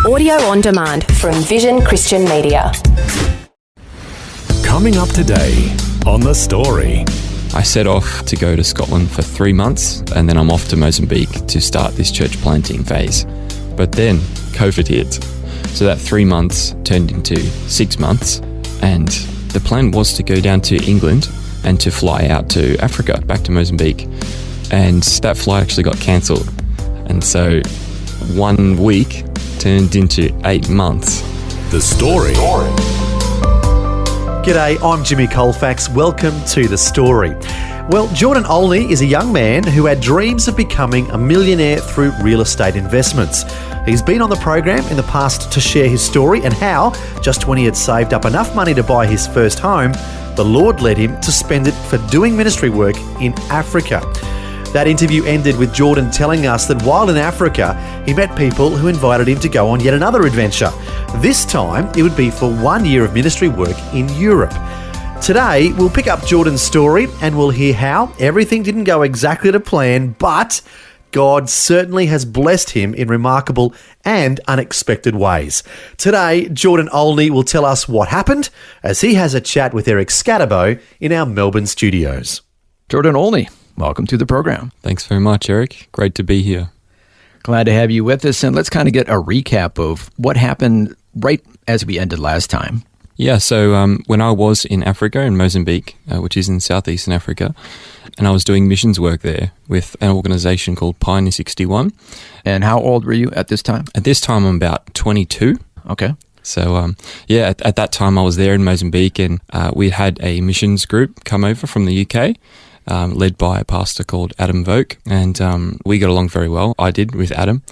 Audio on demand from Vision Christian Media. Coming up today on The Story. I set off to go to Scotland for 3 months, and then I'm off to Mozambique to start this church planting phase. But then COVID hit. So that 3 months turned into 6 months, and the plan was to go down to England and to fly out to Africa, back to Mozambique. And that flight actually got cancelled. And so 1 week turned into 8 months. The Story. G'day, I'm Jimmy Colefax. Welcome to The Story. Well, Jordan Olney is a young man who had dreams of becoming a millionaire through real estate investments. He's been on the program in the past to share his story and how, just when he had saved up enough money to buy his first home, the Lord led him to spend it for doing ministry work in Africa. That interview ended with Jordan telling us that while in Africa, he met people who invited him to go on yet another adventure. This time, it would be for 1 year of ministry work in Europe. Today, we'll pick up Jordan's story and we'll hear how everything didn't go exactly to plan, but God certainly has blessed him in remarkable and unexpected ways. Today, Jordan Olney will tell us what happened as he has a chat with Eric Scatterbo in our Melbourne studios. Jordan Olney, welcome to the program. Thanks very much, Eric. Great to be here. Glad to have you with us, and let's kind of get a recap of what happened right as we ended last time. Yeah, so when I was in Africa, in Mozambique, which is in southeastern Africa, and I was doing missions work there with an organisation called Pioneer 61. And how old were you at this time? At this time, I'm about 22. Okay. So, at that time I was there in Mozambique, and we had a missions group come over from the UK, led by a pastor called Adam Voke, and we got along very well. I did with Adam,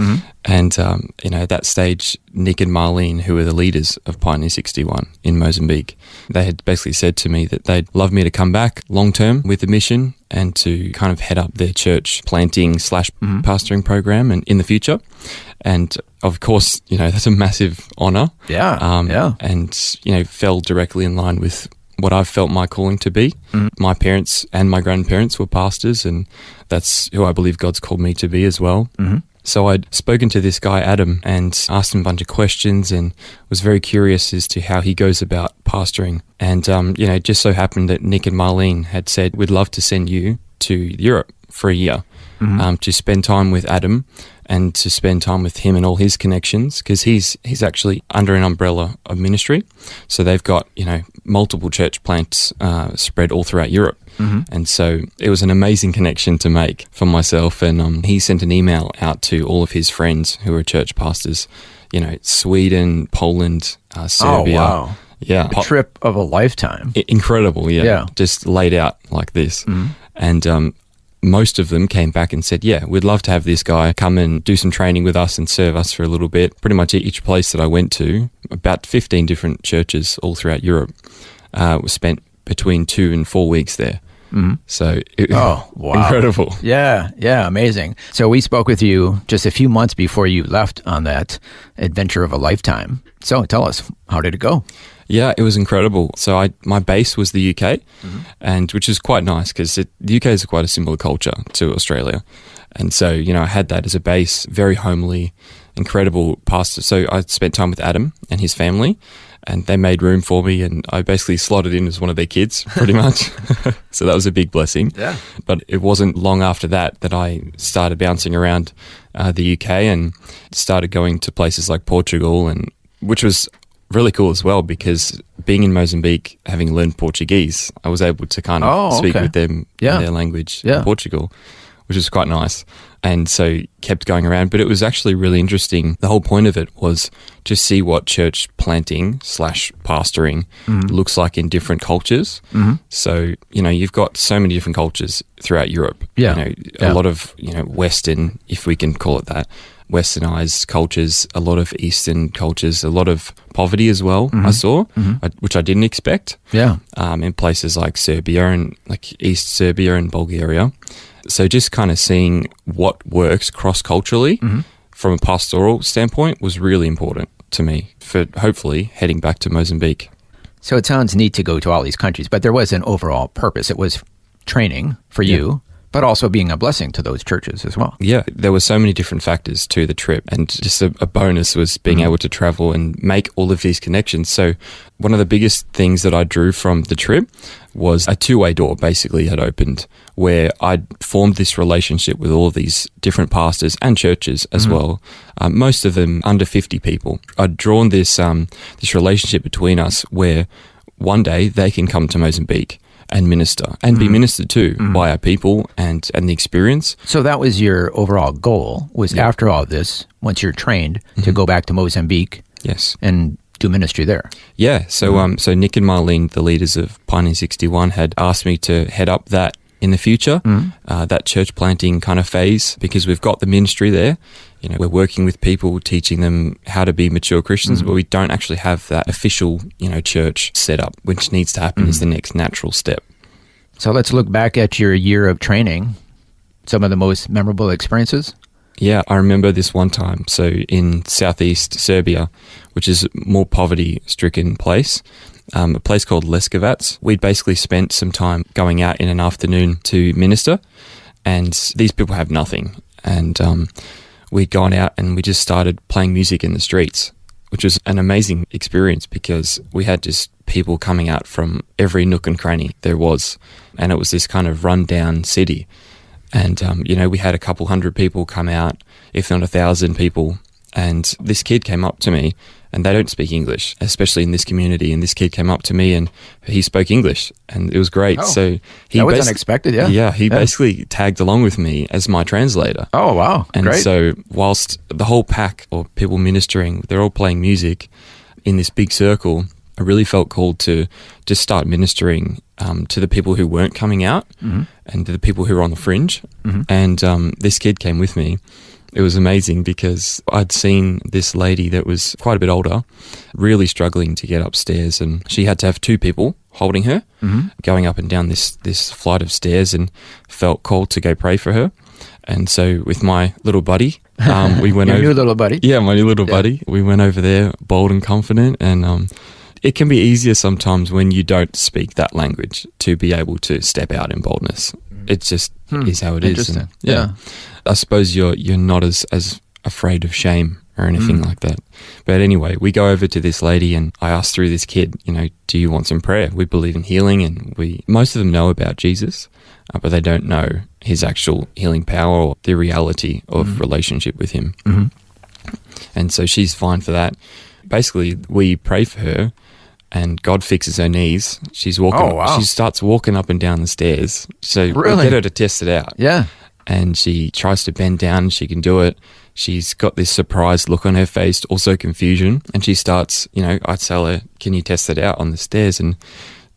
and at that stage, Nick and Marlene, who were the leaders of Pioneer 61 in Mozambique, they had basically said to me that they'd love me to come back long term with the mission and to kind of head up their church planting / pastoring program and in the future. And of course, that's a massive honour. And fell directly in line with what I've felt my calling to be. My parents and my grandparents were pastors, and that's who I believe God's called me to be as well. So I'd spoken to this guy, Adam, and asked him a bunch of questions and was very curious as to how he goes about pastoring. And, it just so happened that Nick and Marlene had said, we'd love to send you to Europe for a year to spend time with Adam and to spend time with him and all his connections, because he's actually under an umbrella of ministry. So they've got, multiple church plants spread all throughout Europe. And so it was an amazing connection to make for myself. And he sent an email out to all of his friends who are church pastors, Sweden, Poland, Serbia. Oh, wow. Yeah. A trip of a lifetime. Incredible, yeah. Just laid out like this. And most of them came back and said, yeah, we'd love to have this guy come and do some training with us and serve us for a little bit. Pretty much each place that I went to, about 15 different churches all throughout Europe, was spent between 2 and 4 weeks there. So wow. Incredible. Yeah, amazing. So we spoke with you just a few months before you left on that adventure of a lifetime. So tell us, how did it go? Yeah, it was incredible. So my base was the UK, and which is quite nice because the UK is quite a similar culture to Australia. And so, I had that as a base, very homely, incredible pastor. So I spent time with Adam and his family, and they made room for me, and I basically slotted in as one of their kids, pretty much. So that was a big blessing. Yeah. But it wasn't long after that I started bouncing around the UK and started going to places like Portugal, and which was really cool as well, because being in Mozambique, having learned Portuguese, I was able to kind of speak with them in their language in Portugal, which was quite nice. And so kept going around, but it was actually really interesting. The whole point of it was to see what church planting / pastoring looks like in different cultures. So, you've got so many different cultures throughout Europe. A lot of, Western, if we can call it that, Westernized cultures, a lot of Eastern cultures, a lot of poverty as well, I saw, which I didn't expect. In places like Serbia and like East Serbia and Bulgaria. So just kind of seeing what works cross-culturally from a pastoral standpoint was really important to me for hopefully heading back to Mozambique. So it sounds neat to go to all these countries, but there was an overall purpose. It was training for you, But also being a blessing to those churches as well. Yeah, there were so many different factors to the trip, and just a bonus was being able to travel and make all of these connections. So one of the biggest things that I drew from the trip was a two-way door basically had opened, where I'd formed this relationship with all of these different pastors and churches as well, most of them under 50 people. I'd drawn this relationship between us where one day they can come to Mozambique and minister and be ministered to by our people and the experience. So that was your overall goal, was after all this, once you're trained, to go back to Mozambique Yes. and do ministry there. Yeah. So so Nick and Marlene, the leaders of Pioneer 61, had asked me to head up that in the future, that church planting kind of phase, because we've got the ministry there. You know, we're working with people, teaching them how to be mature Christians, but we don't actually have that official, church set up, which needs to happen is the next natural step. So let's look back at your year of training, some of the most memorable experiences. Yeah, I remember this one time. So in southeast Serbia, which is a more poverty-stricken place, a place called Leskovac, we'd basically spent some time going out in an afternoon to minister, and these people have nothing. And we'd gone out and we just started playing music in the streets, which was an amazing experience because we had just people coming out from every nook and cranny there was. And it was this kind of run-down city. And, we had a couple hundred people come out, if not 1,000 people. And this kid came up to me, and they don't speak English, especially in this community. And this kid came up to me and he spoke English, and it was great. Oh, so that was unexpected, yeah. Yeah, he basically tagged along with me as my translator. Oh, wow. And great. so whilst the whole pack of people ministering, they're all playing music in this big circle, I really felt called to just start ministering to the people who weren't coming out and to the people who were on the fringe. And this kid came with me. It was amazing because I'd seen this lady that was quite a bit older, really struggling to get upstairs, and she had to have two people holding her, going up and down this flight of stairs, and felt called to go pray for her. And so with my little buddy, we went over. Your new little buddy? Yeah, my new little buddy. We went over there bold and confident, and it can be easier sometimes when you don't speak that language to be able to step out in boldness. It just is how it is. Interesting. And, yeah. I suppose you're not as afraid of shame or anything like that. But anyway, we go over to this lady and I asked through this kid, do you want some prayer? We believe in healing, and most of them know about Jesus, but they don't know his actual healing power or the reality of relationship with him. And so she's fine for that. Basically, we pray for her, and God fixes her knees. She's walking. Oh, wow. She starts walking up and down the stairs. So Really? we get her to test it out. Yeah. And she tries to bend down. She can do it. She's got this surprised look on her face, also confusion. And she starts, I tell her, can you test it out on the stairs? And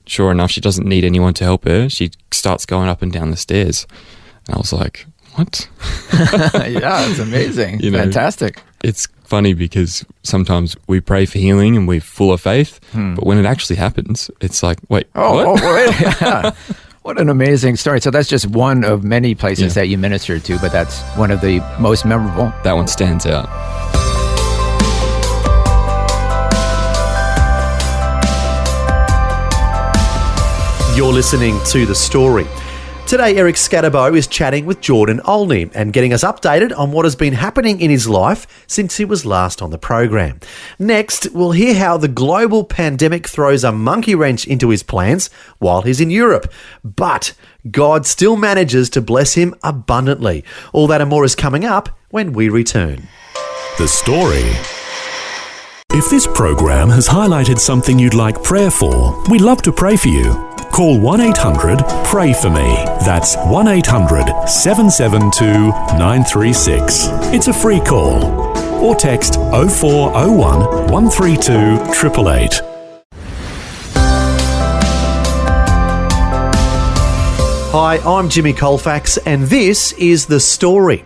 sure enough, she doesn't need anyone to help her. She starts going up and down the stairs. And I was like, what? Yeah, it's amazing. Fantastic. It's funny because sometimes we pray for healing and we're full of faith, but when it actually happens, it's like, wait, what? Wait. Yeah. What an amazing story. So that's just one of many places that you ministered to, but that's one of the most memorable. That one stands out. You're listening to The Story. Today, Eric Scatterbo is chatting with Jordan Olney and getting us updated on what has been happening in his life since he was last on the program. Next, we'll hear how the global pandemic throws a monkey wrench into his plans while he's in Europe. But God still manages to bless him abundantly. All that and more is coming up when we return. The Story. If this program has highlighted something you'd like prayer for, we'd love to pray for you. Call 1-800-PRAY-FOR-ME. That's 1-800-772-936. It's a free call. Or text 0401 132 888. Hi, I'm Jimmy Colefax and this is The Story.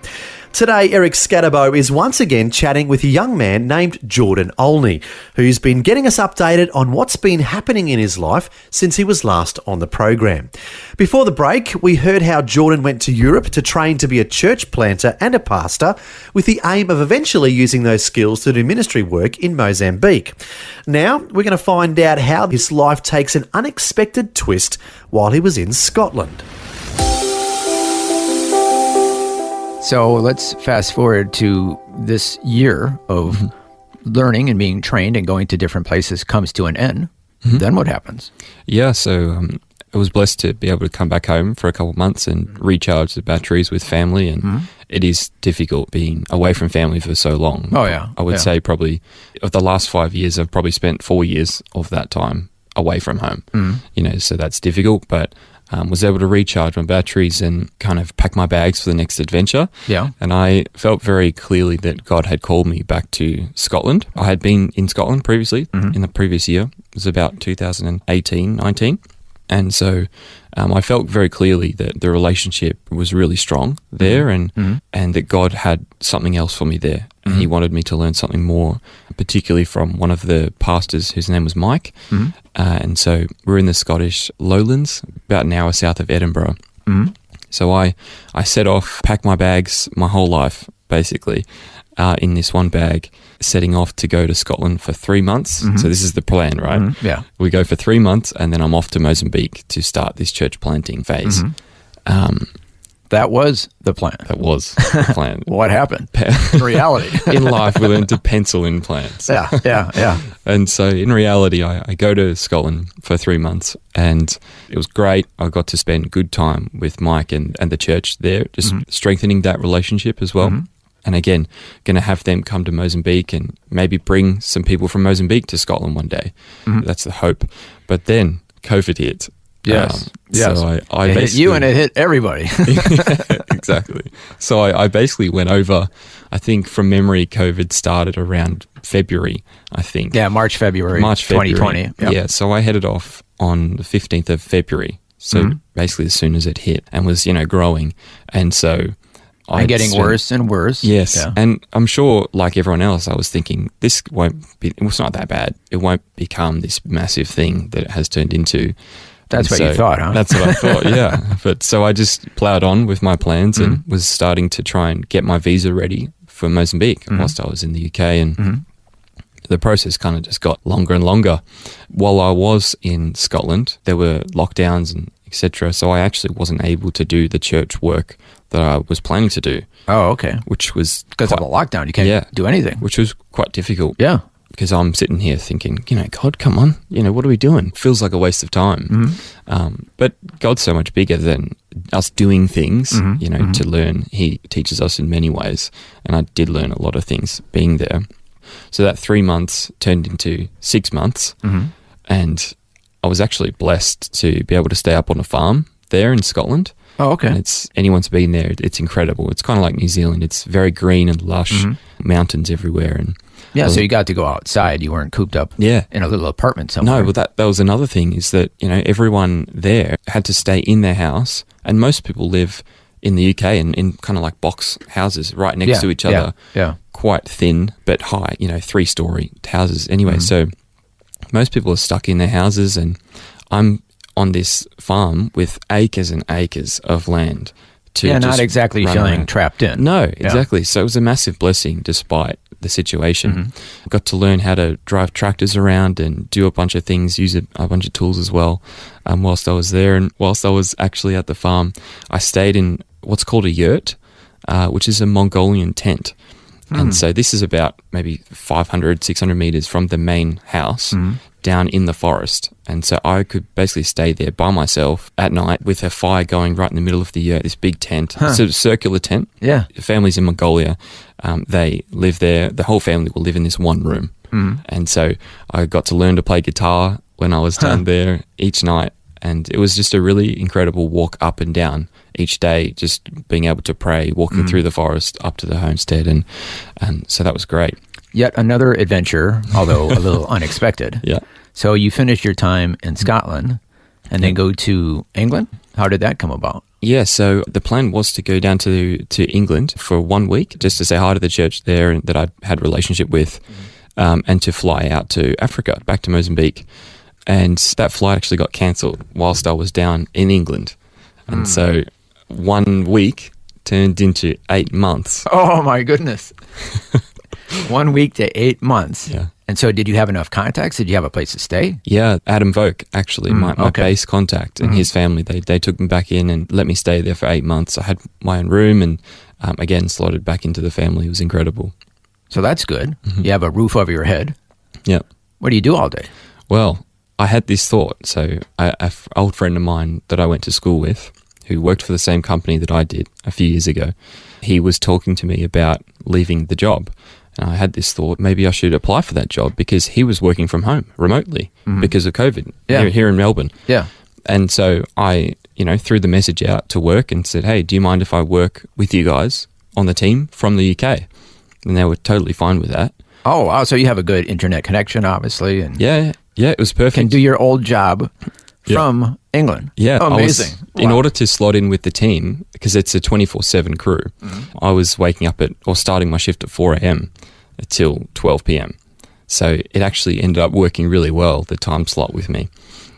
Today, Eric Scatterbo is once again chatting with a young man named Jordan Olney, who's been getting us updated on what's been happening in his life since he was last on the program. Before the break, we heard how Jordan went to Europe to train to be a church planter and a pastor with the aim of eventually using those skills to do ministry work in Mozambique. Now, we're going to find out how his life takes an unexpected twist while he was in Scotland. So let's fast forward to this year of learning and being trained and going to different places comes to an end. Then what happens? Yeah, so I was blessed to be able to come back home for a couple of months and recharge the batteries with family. And it is difficult being away from family for so long. Oh, yeah. I would say probably of the last 5 years, I've probably spent 4 years of that time away from home. So that's difficult, but was able to recharge my batteries and kind of pack my bags for the next adventure. Yeah. And I felt very clearly that God had called me back to Scotland. I had been in Scotland previously in the previous year. It was about 2018, 19. And so I felt very clearly that the relationship was really strong there and that God had something else for me there. And he wanted me to learn something more, particularly from one of the pastors whose name was Mike. And so we're in the Scottish lowlands, about an hour south of Edinburgh. So I set off, packed my bags, my whole life, basically, in this one bag, setting off to go to Scotland for 3 months. So this is the plan, right? Yeah. We go for 3 months and then I'm off to Mozambique to start this church planting phase. That was the plan. That was the plan. What happened in reality? In life, we learn to pencil in plans. Yeah. And so in reality, I go to Scotland for 3 months and it was great. I got to spend good time with Mike and the church there, just strengthening that relationship as well. And again, going to have them come to Mozambique and maybe bring some people from Mozambique to Scotland one day. That's the hope. But then COVID hit. Yes. So I it hit you and it hit everybody. Exactly. So I basically went over, I think from memory, COVID started around February, I think. Yeah, March, February 2020. Yep. Yeah, so I headed off on the 15th of February. So basically as soon as it hit and was, growing. And so and getting worse and worse. Yes. Yeah. And I'm sure, like everyone else, I was thinking, it's not that bad. It won't become this massive thing that it has turned into. That's what you thought, huh? That's what I thought, yeah. But so I just plowed on with my plans and was starting to try and get my visa ready for Mozambique whilst I was in the UK. And the process kind of just got longer and longer. While I was in Scotland, there were lockdowns and etc. So I actually wasn't able to do the church work that I was planning to do. Oh, okay. Which was because of the lockdown, you can't do anything. Which was quite difficult. Yeah. Because I'm sitting here thinking, God, come on, what are we doing? Feels like a waste of time. But God's so much bigger than us doing things, to learn. He teaches us in many ways. And I did learn a lot of things being there. So that 3 months turned into 6 months. And I was actually blessed to be able to stay up on a farm there in Scotland. Oh, okay. And anyone's been there, it's incredible. It's kind of like New Zealand. It's very green and lush, mountains everywhere. And so you got to go outside. You weren't cooped up in a little apartment somewhere. No, well, that was another thing is that, everyone there had to stay in their house. And most people live in the UK in kind of like box houses right next to each other. Yeah. Quite thin, but high, 3-story houses anyway. So most people are stuck in their houses and I'm on this farm with acres and acres of land to not exactly feeling around. trapped in. No, exactly. So it was a massive blessing despite the situation. Got to learn how to drive tractors around and do a bunch of things, use a bunch of tools as well whilst I was there. And whilst I was actually at the farm, I stayed in what's called a yurt, which is a Mongolian tent. And so this is about maybe 500, 600 meters from the main house down in the forest. And so I could basically stay there by myself at night with a fire going right in the middle of the yurt, this big tent, sort of circular tent. Yeah. Families in Mongolia, they live there. The whole family will live in this one room. And so I got to learn to play guitar when I was down there each night. And it was just a really incredible walk up and down each day, just being able to pray, walking through the forest up to the homestead. And so that was great. Yet another adventure, although a little unexpected. Yeah. So you finished your time in Scotland and then go to England. How did that come about? Yeah, so the plan was to go down to England for 1 week just to say hi to the church there and that I had a relationship with and to fly out to Africa, back to Mozambique. And that flight actually got cancelled whilst I was down in England. And so 1 week turned into 8 months. Oh, my goodness. 1 week to 8 months. Yeah. And so did you have enough contacts? Did you have a place to stay? Yeah, Adam Voke, actually, my base contact and his family, they took me back in and let me stay there for 8 months. I had my own room and again, slotted back into the family. It was incredible. So that's good. You have a roof over your head. Yeah. What do you do all day? Well, I had this thought. So an old friend of mine that I went to school with, who worked for the same company that I did a few years ago, he was talking to me about leaving the job. And I had this thought, maybe I should apply for that job, because he was working from home remotely because of COVID here in Melbourne. Yeah. And so I, threw the message out to work and said, hey, do you mind if I work with you guys on the team from the UK? And they were totally fine with that. Oh, wow. So you have a good internet connection, obviously. And Yeah, it was perfect. can do your old job from England. Yeah. Oh, amazing. In order to slot in with the team, because it's a 24/7 crew, I was waking up starting my shift at 4 a.m. till 12 p.m. So it actually ended up working really well, the time slot with me.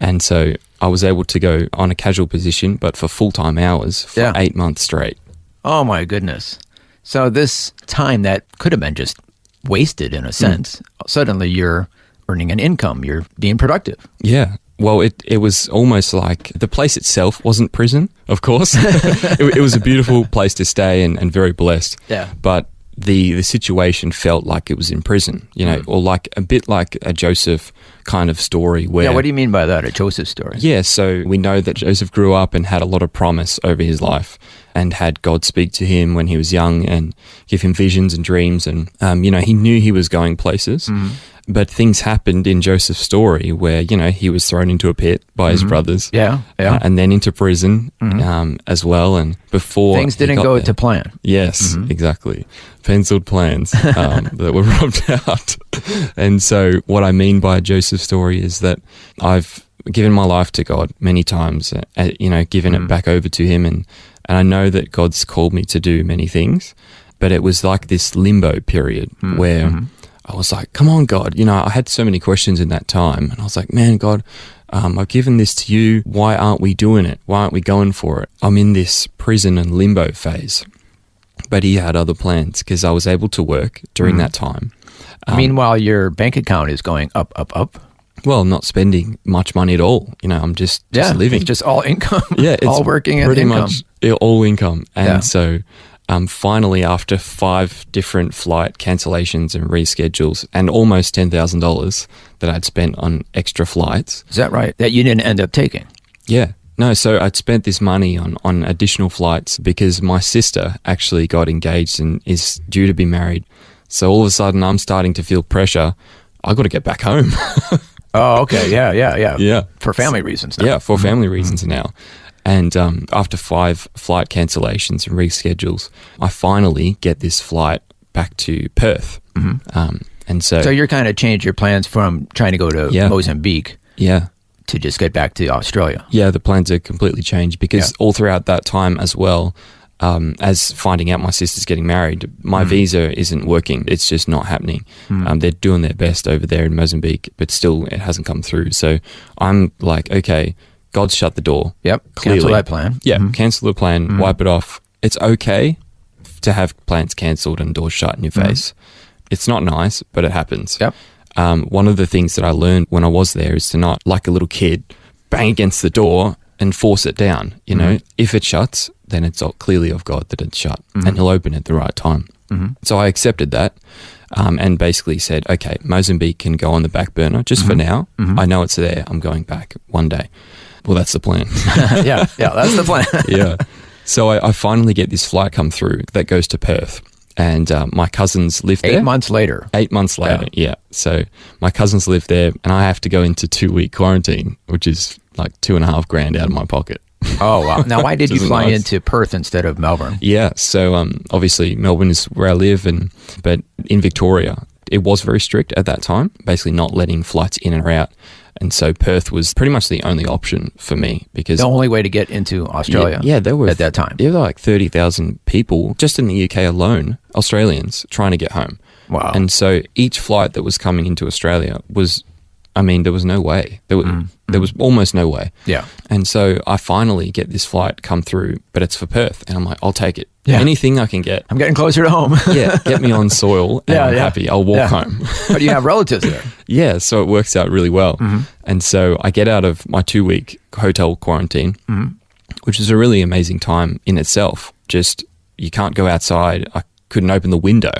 And so I was able to go on a casual position, but for full-time hours for 8 months straight. Oh, my goodness. So this time that could have been just wasted in a sense, suddenly you're earning an income, you're being productive. Yeah. Well, it was almost like the place itself wasn't prison, of course. It was a beautiful place to stay and very blessed. Yeah. But the situation felt like it was in prison, or like a bit like a Joseph kind of story where... Yeah, what do you mean by that, a Joseph story? Yeah, so we know that Joseph grew up and had a lot of promise over his life and had God speak to him when he was young and give him visions and dreams. And, he knew he was going places. But things happened in Joseph's story where, he was thrown into a pit by his brothers. Yeah. And then into prison as well. And before... Things didn't go to plan. Yes, exactly. Penciled plans that were rubbed out. And so what I mean by Joseph's story is that I've given my life to God many times, given it back over to him. And I know that God's called me to do many things, but it was like this limbo period where I was like, come on, God. I had so many questions in that time. And I was like, man, God, I've given this to you. Why aren't we doing it? Why aren't we going for it? I'm in this prison and limbo phase. But he had other plans because I was able to work during that time. Meanwhile, your bank account is going up, up, up. Well, not spending much money at all. I'm just living. It's just all income. Yeah, it's all working and pretty income. much all income. And so finally, after 5 different flight cancellations and reschedules and almost $10,000 that I'd spent on extra flights. Is that right? That you didn't end up taking? Yeah. No, so I'd spent this money on additional flights because my sister actually got engaged and is due to be married. So all of a sudden, I'm starting to feel pressure. I got to get back home. Oh, okay. Yeah. Yeah. For family reasons now. Yeah, for family reasons now. And after 5 flight cancellations and reschedules, I finally get this flight back to Perth. And so you're kind of changed your plans from trying to go to Mozambique to just get back to Australia. Yeah, the plans are completely changed because all throughout that time as well, as finding out my sister's getting married, my visa isn't working. It's just not happening. They're doing their best over there in Mozambique, but still it hasn't come through. So I'm like, okay, God's shut the door. Yep. Clearly. Cancel that plan. Yeah, cancel the plan, wipe it off. It's okay to have plans cancelled and doors shut in your face. It's not nice, but it happens. Yep. One of the things that I learned when I was there is to not, like a little kid, bang against the door and force it down. If it shuts, then it's clearly of God that it's shut, and he'll open it at the right time. So I accepted that and basically said, okay, Mozambique can go on the back burner just for now. I know it's there. I'm going back one day. Well, that's the plan. yeah, that's the plan. Yeah. So I finally get this flight come through that goes to Perth. And my cousins live there. 8 months later. 8 months later, yeah. So my cousins live there, and I have to go into 2-week quarantine, which is like $2,500 out of my pocket. Oh, wow. Now, why did you fly nice. into Perth instead of Melbourne? Yeah, so obviously Melbourne is where I live, but in Victoria, it was very strict at that time, basically not letting flights in and out. And so Perth was pretty much the only option for me because... The only way to get into Australia there were... at that time. There were like 30,000 people just in the UK alone, Australians, trying to get home. Wow. And so each flight that was coming into Australia was... there was no way. There was almost no way. Yeah. And so I finally get this flight come through, but it's for Perth. And I'm like, I'll take it. Yeah. Anything I can get. I'm getting closer to home. Yeah, get me on soil and I'm happy. I'll walk home. But you have relatives there. Yeah, so it works out really well. And so I get out of my 2-week hotel quarantine, which is a really amazing time in itself. Just you can't go outside. I couldn't open the window.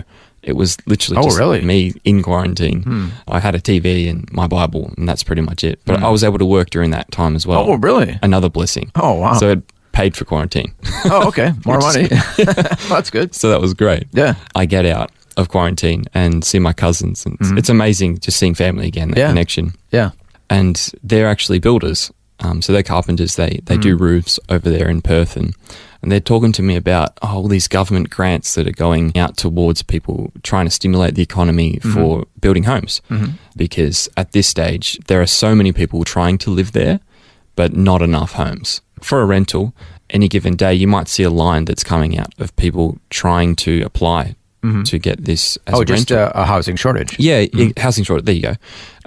It was literally just me in quarantine. I had a TV and my Bible, and that's pretty much it. But I was able to work during that time as well. Oh, really? Another blessing. Oh, wow. So it paid for quarantine. Oh, okay. More money. Well, that's good. So that was great. Yeah. I get out of quarantine and see my cousins. And it's amazing just seeing family again, that connection. Yeah. And they're actually builders. So they're carpenters. They do roofs over there in Perth. And they're talking to me about all these government grants that are going out towards people trying to stimulate the economy for building homes. Because at this stage, there are so many people trying to live there, but not enough homes. For a rental, any given day, you might see a line that's coming out of people trying to apply to get this as a rental. Just a housing shortage. Yeah, housing shortage. There you go.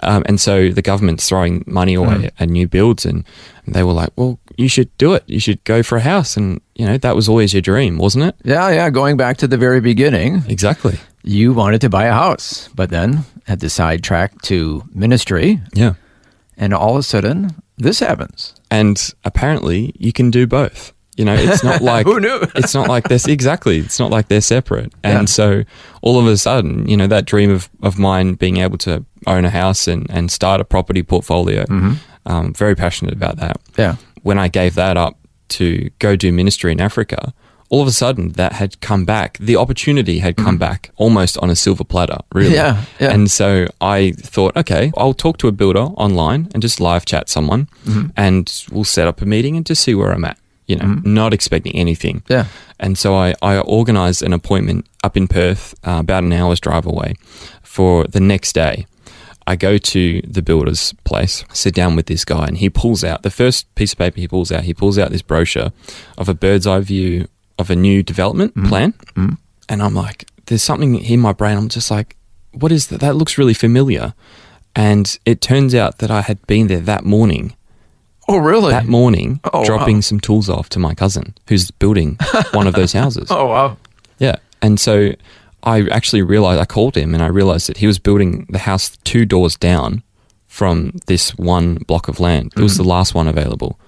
And so the government's throwing money away at new builds, and they were like, well, you should do it. You should go for a house. And, that was always your dream, wasn't it? Yeah. Going back to the very beginning. Exactly. You wanted to buy a house, but then had to sidetrack to ministry. Yeah. And all of a sudden, this happens. And apparently you can do both. It's not like who knew? It's not like this. Exactly. It's not like they're separate. And so all of a sudden, that dream of mine being able to own a house and start a property portfolio, very passionate about that. Yeah. When I gave that up to go do ministry in Africa, all of a sudden that had come back. The opportunity had come back almost on a silver platter, really. Yeah. And so I thought, okay, I'll talk to a builder online and just live chat someone and we'll set up a meeting and just see where I'm at. Not expecting anything. Yeah. And so I organised an appointment up in Perth, about an hour's drive away, for the next day. I go to the builder's place, sit down with this guy, and he pulls out, the first piece of paper he pulls out this brochure of a bird's eye view of a new development plan. And I'm like, there's something in my brain. I'm just like, what is that? That looks really familiar. And it turns out that I had been there that morning. Oh, really? That morning, dropping wow. some tools off to my cousin who's building one of those houses. Oh, wow. Yeah. And so I actually realized, I called him and I realized that he was building the house 2 doors down from this one block of land. It was the last one available.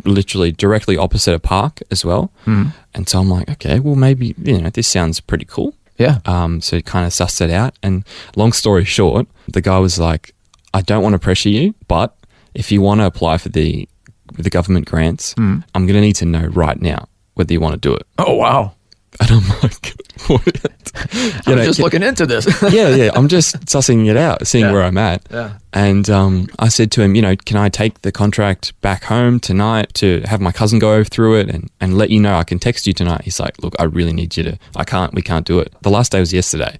Literally directly opposite a park as well. And so I'm like, okay, well, maybe, this sounds pretty cool. Yeah. So kind of sussed it out. And long story short, the guy was like, I don't want to pressure you, but if you want to apply for the government grants, I'm going to need to know right now whether you want to do it. Oh, wow. And I'm like, what? I'm just looking into this. yeah. I'm just sussing it out, seeing where I'm at. Yeah. And I said to him, can I take the contract back home tonight to have my cousin go through it and let you know? I can text you tonight. He's like, look, I really need you to, we can't do it. The last day was yesterday.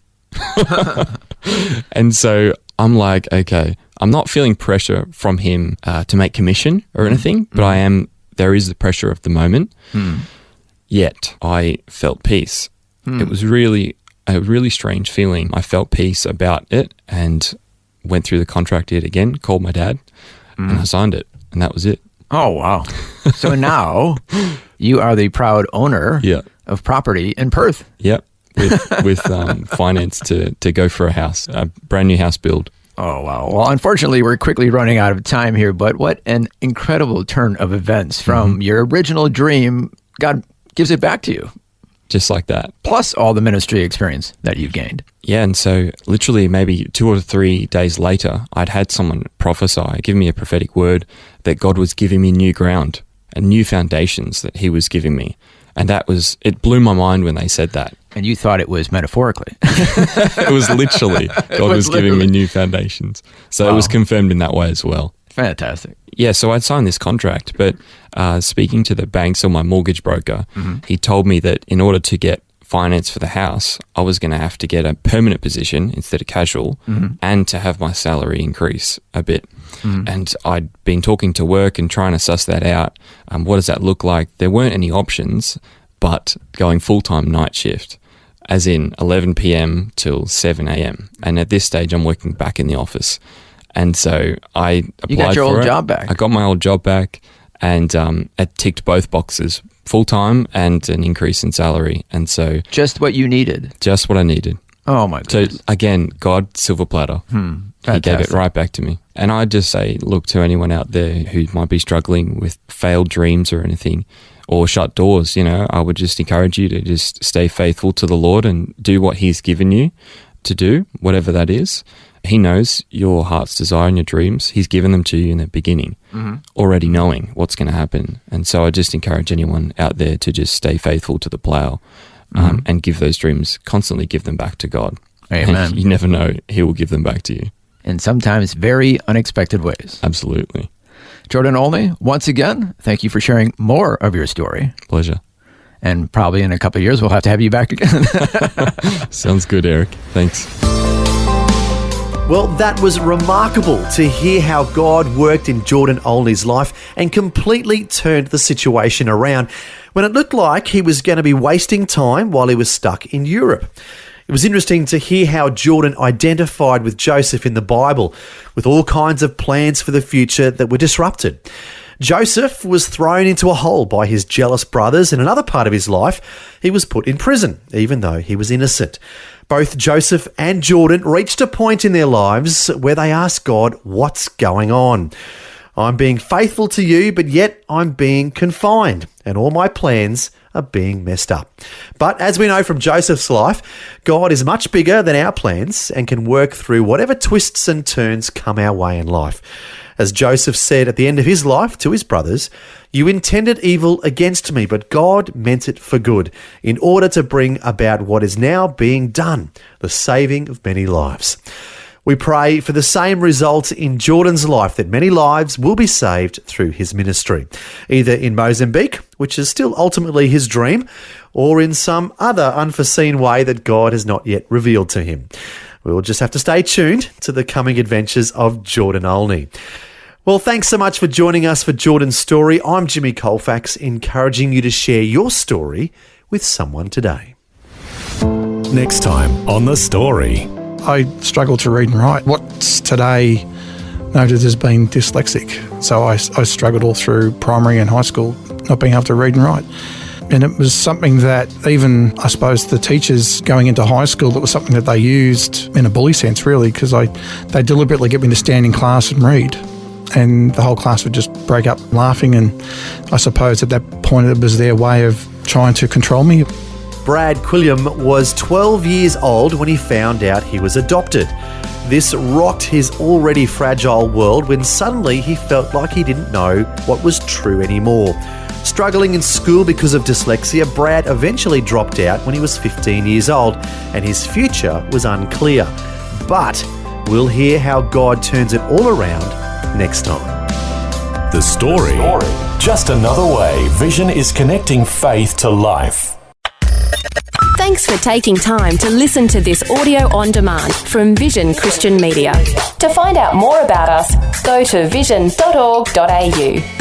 And so I'm like, okay, I'm not feeling pressure from him to make commission or anything, but there is the pressure of the moment. Yet I felt peace. It was really a really strange feeling. I felt peace about it and went through the contract yet again, called my dad, and I signed it, and that was it. Oh, wow. So now you are the proud owner of property in Perth. Yep, with finance to go for a brand new house build. Oh, wow. Well, unfortunately, we're quickly running out of time here, but what an incredible turn of events from your original dream. God gives it back to you. Just like that. Plus all the ministry experience that you've gained. Yeah, and so literally maybe 2 or 3 days later, I'd had someone prophesy, give me a prophetic word that God was giving me new ground and new foundations that he was giving me. And it blew my mind when they said that. And you thought it was metaphorically. It was literally, God was giving me new foundations. So it was confirmed in that way as well. Fantastic. Yeah, so I'd signed this contract, but speaking to the banks or my mortgage broker, he told me that in order to get finance for the house, I was going to have to get a permanent position instead of casual and to have my salary increase a bit. And I'd been talking to work and trying to suss that out. What does that look like? There weren't any options but going full-time night shift, as in 11 p.m. till 7 a.m. And at this stage, I'm working back in the office. And so I applied for it. You got your old job back. I got my old job back, and it ticked both boxes, full-time and an increase in salary. And so just what you needed. Just what I needed. Oh, my goodness. So again, God, silver platter. He gave it right back to me. And I just say, look, to anyone out there who might be struggling with failed dreams or anything, or shut doors, I would just encourage you to just stay faithful to the Lord and do what He's given you to do, whatever that is. He knows your heart's desire and your dreams. He's given them to you in the beginning, already knowing what's going to happen. And so I just encourage anyone out there to just stay faithful to the plow and give those dreams, constantly give them back to God. Amen. And you never know, He will give them back to you. In sometimes very unexpected ways. Absolutely. Jordan Olney, once again, thank you for sharing more of your story. Pleasure. And probably in a couple of years, we'll have to have you back again. Sounds good, Eric. Thanks. Well, that was remarkable to hear how God worked in Jordan Olney's life and completely turned the situation around when it looked like he was going to be wasting time while he was stuck in Europe. It was interesting to hear how Jordan identified with Joseph in the Bible, with all kinds of plans for the future that were disrupted. Joseph was thrown into a hole by his jealous brothers. In another part of his life, he was put in prison, even though he was innocent. Both Joseph and Jordan reached a point in their lives where they asked God, what's going on? I'm being faithful to you, but yet I'm being confined, and all my plans are being messed up. But as we know from Joseph's life, God is much bigger than our plans and can work through whatever twists and turns come our way in life. As Joseph said at the end of his life to his brothers, "You intended evil against me, but God meant it for good, in order to bring about what is now being done, the saving of many lives." We pray for the same result in Jordan's life, that many lives will be saved through his ministry, either in Mozambique, which is still ultimately his dream, or in some other unforeseen way that God has not yet revealed to him. We'll just have to stay tuned to the coming adventures of Jordan Olney. Well, thanks so much for joining us for Jordan's story. I'm Jimmy Colefax, encouraging you to share your story with someone today. Next time on The Story. I struggle to read and write. What's today noted as being dyslexic. So I struggled all through primary and high school, not being able to read and write. And it was something that even, I suppose, the teachers going into high school, it was something that they used in a bully sense, really, because they deliberately get me to stand in class and read. And the whole class would just break up laughing. And I suppose at that point it was their way of trying to control me. Brad Quilliam was 12 years old when he found out he was adopted. This rocked his already fragile world when suddenly he felt like he didn't know what was true anymore. Struggling in school because of dyslexia, Brad eventually dropped out when he was 15 years old and his future was unclear. But we'll hear how God turns it all around next time. The Story. Just another way Vision is connecting faith to life. Thanks for taking time to listen to this audio on demand from Vision Christian Media. To find out more about us, go to vision.org.au.